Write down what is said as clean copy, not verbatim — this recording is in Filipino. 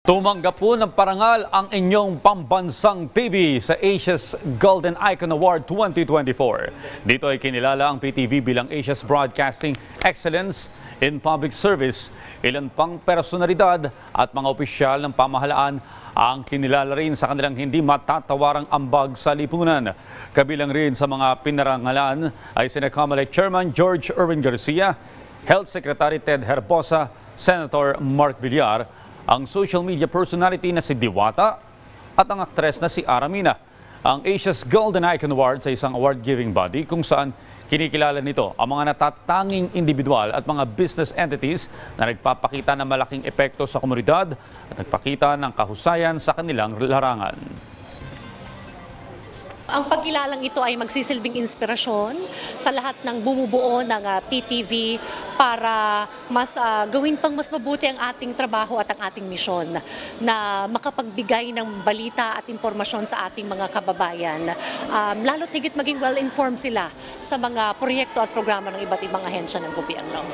Tumanggap po ng parangal ang inyong pambansang TV sa Asia's Golden Icon Award 2024. Dito ay kinilala ang PTV bilang Asia's Broadcasting Excellence in Public Service. Ilan pang personalidad at mga opisyal ng pamahalaan ang kinilala rin sa kanilang hindi matatawarang ambag sa lipunan. Kabilang rin sa mga pinarangalan ay sina COMELEC Chairman George Erwin Garcia, Health Secretary Ted Herbosa, Senator Mark Villar, ang social media personality na si Diwata at ang aktres na si Aramina. Ang Asia's Golden Icon Awards ay isang award-giving body kung saan kinikilala nito ang mga natatanging individual at mga business entities na nagpapakita ng malaking epekto sa komunidad at nagpakita ng kahusayan sa kanilang larangan. Ang pagkilalang ito ay magsisilbing inspirasyon sa lahat ng bumubuo ng PTV para gawin pang mas mabuti ang ating trabaho at ang ating misyon na makapagbigay ng balita at impormasyon sa ating mga kababayan. Lalo't higit maging well-informed sila sa mga proyekto at programa ng iba't ibang ahensya ng gobyerno.